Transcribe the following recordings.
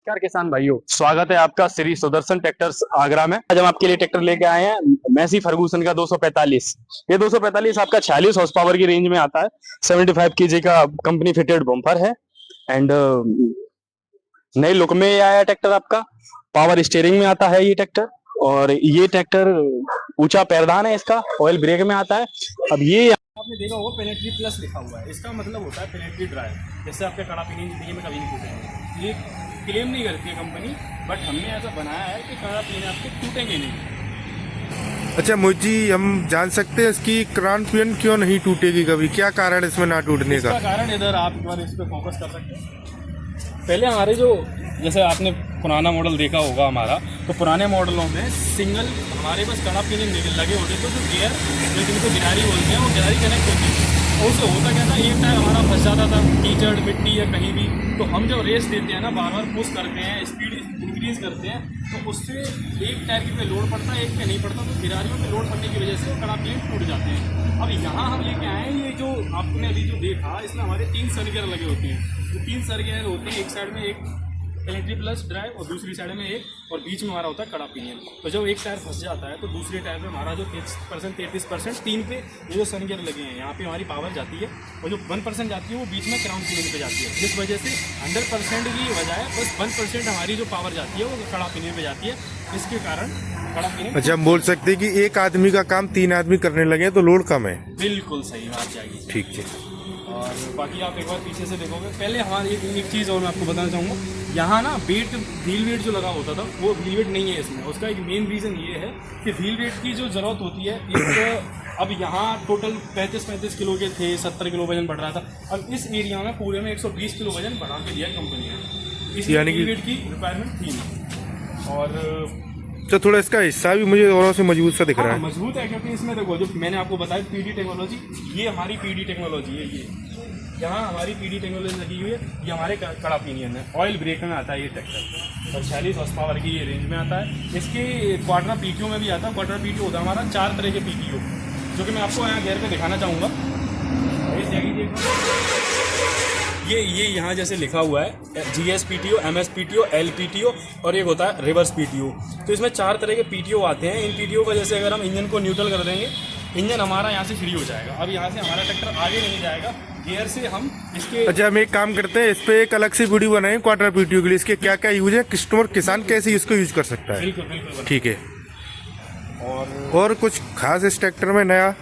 नमस्कार किसान भाइयों, स्वागत है आपका श्री सुदर्शन ट्रैक्टर्स आगरा में। आज हम आपके लिए ट्रैक्टर लेके आए हैं मैसी फर्गूसन का 245। ये 245 आपका 46 हॉर्स पावर की रेंज में आता है। 75 केजी का कंपनी फिटेड बम्पर है एंड नए लुक में ये आया ट्रैक्टर आपका। पावर स्टीयरिंग में आता है ये ट्रैक्टर और ये ट्रैक्टर ऊंचा पैरदान है, इसका ऑयल ब्रेक में आता है। अब ये आपने देखा होगा पेनेट्री प्लस लिखा हुआ है, इसका मतलब होता है पेनेट्री ड्राइव। जैसे आपके कड़ा पीने जिंदगी में कभी नहीं टूटेंगे, ये क्लेम नहीं करती है कंपनी, बट हमने ऐसा बनाया है कि कड़ा पीने आपके टूटेंगे नहीं। अच्छा मोहित जी, हम जान सकते हैं इसकी क्राउन पिन क्यों नहीं टूटेगी कभी? क्या कारण इसमें ना टूटने का? कारण इधर आप एक बार इस पर फोकस कर सकते हैं। पहले हमारे जो जैसे आपने पुराना मॉडल देखा होगा हमारा, तो पुराने मॉडलों में सिंगल हमारे पास कड़ा पीने लगे होते तो जो गियर जो जिनको गिरारी बोलते हैं वो गिरारी कनेक्ट होती है। और उससे होता क्या था, एक टायर हमारा फंस जाता था कीचड़ मिट्टी या कहीं भी, तो हम जब रेस देते हैं ना, बार बार पुश करते हैं, स्पीड इंक्रीज करते हैं, तो उससे एक टायर के पे लोड पड़ता है, एक पे नहीं पड़ता, तो गिरारियों पे लोड पड़ने की वजह से वो कड़ा पीने टूट जाते हैं। अब यहाँ हम लेके आए हैं, ये जो आपने अभी जो देखा, इसमें हमारे 3 सन गियर लगे होते हैं। तो 3 सन गियर होते हैं, एक साइड में एक पेनेट्री प्लस ड्राइव और दूसरी साइड में एक, और बीच में हमारा होता है कड़ा पिनियन। तो जब एक टायर फंस जाता है तो दूसरे टायर पे हमारा जो 33% 3 पे ये जो सन गियर लगे हैं, यहाँ पे हमारी पावर जाती है, और जो 1% जाती है वो बीच में क्राउन पिनियन पे जाती है, जिस वजह से 100% की बजाय बस 1% हमारी जो पावर जाती है वो कड़ा पिनियन पे जाती है। इसके कारण कड़ा पिनियन। अच्छा, हम बोल सकते हैं कि एक आदमी का काम 3 आदमी करने लगे तो लोड कम है। बिल्कुल सही बात चाहिए। ठीक है। और बाकी आप एक बार पीछे से देखोगे, पहले हमारी एक चीज़ और मैं आपको बताना चाहूँगा, यहाँ ना व्हील वेट जो लगा होता था वो व्हील वेट नहीं है इसमें। उसका एक मेन रीज़न ये है कि व्हील वेट की जो ज़रूरत होती है, एक अब यहाँ टोटल 35 किलो के थे, 70 किलो वजन बढ़ रहा था। अब इस एरिया में पूरे में 120 किलो वजन बढ़ा के दिया कंपनी ने, इसलिए व्हील वेट की रिक्वायरमेंट थी ना। और तो थोड़ा इसका हिस्सा भी मुझे और से मजबूत सा दिख रहा है। मजबूत है क्योंकि इसमें देखो, जो मैंने आपको बताया पीडी टेक्नोलॉजी, ये हमारी पीडी टेक्नोलॉजी है। ये यहाँ हमारी पीडी टेक्नोलॉजी लगी हुई है, ये हमारे कड़ा पिनियन है। ऑयल ब्रेक में आता है ये ट्रैक्टर और 46 हॉर्स पावर की ये रेंज में आता है। इसके क्वार्टर पीटीओ में भी आता है। क्वार्टर पीटीओ होता है हमारा 4 तरह के पीटीओ, जो कि मैं आपको यहाँ गेयर पे दिखाना चाहूँगा। ये यहाँ जैसे लिखा हुआ है GS PTO, MS PTO, L PTO और एक होता है रिवर्स PTO। तो इसमें 4 तरह के PTO आते हैं। इन PTO का जैसे अगर हम इंजन को न्यूट्रल कर देंगे, इंजन हमारा यहाँ से फ्री हो जाएगा। अब यहाँ से हमारा ट्रैक्टर आगे नहीं जाएगा, गियर से हम इसके। अच्छा, हम एक काम करते हैं, इस पे एक अलग से वीडियो बनाए क्वार्टर पीटीओ के लिए। इसके क्या क्या यूज है, कस्टमर किसान कैसे इसको यूज कर सकता है? बिल्कुल बिल्कुल ठीक है। और कुछ खास इस ट्रैक्टर में नया?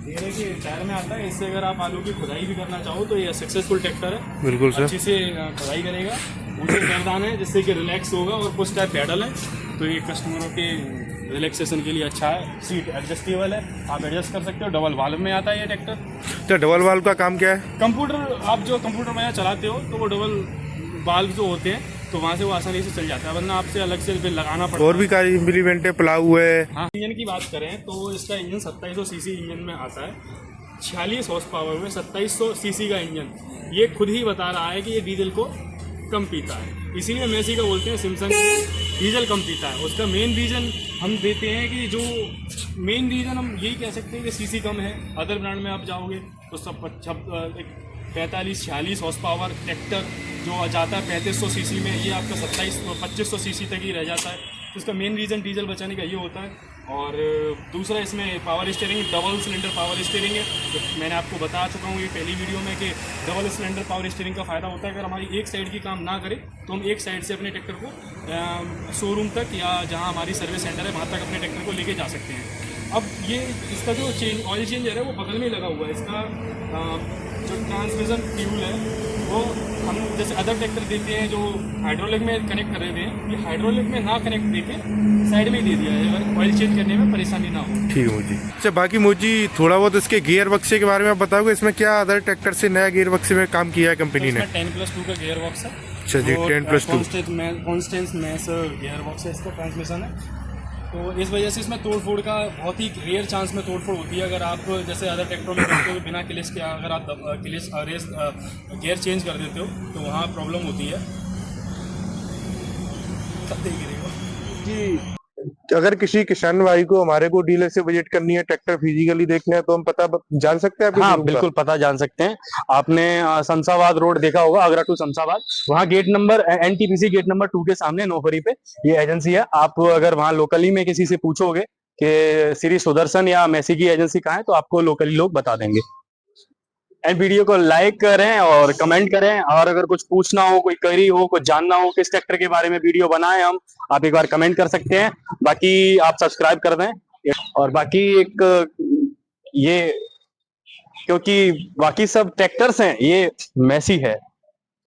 ये टायर में आता है, इससे अगर आप आलू की खुदाई भी करना चाहो तो ये सक्सेसफुल ट्रैक्टर है। बिल्कुल सर। अच्छे से खुदाई करेगा, ऊंचे पैरदान है जिससे कि रिलैक्स होगा, और कुछ टाइप पैडल है, तो ये कस्टमरों के रिलैक्सेशन के लिए अच्छा है। सीट एडजस्टेबल है, आप एडजस्ट कर सकते हो। डबल वाल्व में आता है ये ट्रैक्टर। तो डबल वाल्व का काम क्या है? कंप्यूटर, आप जो कंप्यूटर में चलाते हो तो वो डबल वाल्व जो होते हैं, तो वहाँ से वो आसानी से चल जाता है, वरना आपसे अलग से बिल लगाना पड़ता है। और भी का इम्प्लीमेंट है, प्लाऊ है। हाँ, इंजन की बात करें तो इसका इंजन 2700 सीसी इंजन में आता है। 46 हॉर्स पावर में 2700 सीसी का इंजन, ये खुद ही बता रहा है कि ये डीजल को कम पीता है। इसीलिए मैसी का बोलते हैं सिम्पसन डीजल कम पीता है। उसका मेन रीज़न हम देते हैं कि जो मेन रीज़न हम यही कह सकते हैं कि सीसी कम है। अदर ब्रांड में आप जाओगे तो सब 45-46 हॉर्स पावर ट्रैक्टर जो जाता है 3500 सीसी में, ये आपका 2500 सीसी तक ही रह जाता है। तो इसका मेन रीज़न डीजल बचाने का ये होता है। और दूसरा इसमें power steering, double cylinder power steering है। तो मैंने आपको बता चुका हूँ ये पहली वीडियो में कि डबल सिलेंडर पावर स्टीयरिंग का फ़ायदा होता है, अगर हमारी एक साइड की काम ना करे तो हम एक साइड से अपने ट्रैक्टर को शोरूम तक या जहाँ हमारी सर्विस सेंटर है वहाँ तक अपने ट्रैक्टर को लेके जा सकते हैं। अब ये इसका जो ऑयल चेंजर है वो बगल में लगा हुआ है। इसका जो ट्रांसमिशन फ्यूल है वो हम जैसे अदर ट्रैक्टर देते हैं जो हाइड्रोलिक में कनेक्ट कर रहे हैं, ये हाइड्रोलिक में ना कनेक्ट देके साइड में ही दे दिया है, अगर ऑयल चेंज करने में परेशानी ना हो। ठीक है मोदी। अच्छा, बाकी मोदी थोड़ा बहुत इसके गियर बक्से के बारे में आप बताओगे, इसमें क्या अदर ट्रैक्टर से नया गियर बक्से में काम किया है कंपनी ने? 10+2 का गियर बॉक्स है। अच्छा जी, 10+2 कॉन्स्टेंस मैस गियर बॉक्स है, इसका ट्रांसमिशन है। तो इस वजह से इसमें तोड़फोड़ का बहुत ही रेयर चांस में तोड़फोड़ होती है। अगर आप जैसे अदर ट्रैक्टरों में करते हो बिना क्लिच के, अगर आप क्लिच रेस गियर चेंज कर देते हो तो वहाँ प्रॉब्लम होती है। जी अगर किसी किसान भाई को हमारे को डीलर से विजिट करनी है, ट्रैक्टर फिजिकली देखना है, तो हम पता जान सकते हैं आपके हाँ शोरूम का? बिल्कुल पता जान सकते हैं। आपने शमशाबाद रोड देखा होगा, आगरा टू शमशाबाद, वहाँ gate number NTPC gate number 2 के सामने नौफरी पे ये एजेंसी है। आप अगर वहाँ लोकली में किसी से पूछोगे कि श्री सुदर्शन या मैसी की एजेंसी कहाँ है, तो आपको लोकली लोग बता देंगे। एंड वीडियो को लाइक करें और कमेंट करें, और अगर कुछ पूछना हो, कोई क्वेरी हो, कुछ जानना हो, किस ट्रैक्टर के बारे में वीडियो बनाएं हम, आप एक बार कमेंट कर सकते हैं। बाकी आप सब्सक्राइब कर दें। और बाकी एक ये, क्योंकि बाकी सब ट्रैक्टर्स हैं, ये मैसी है।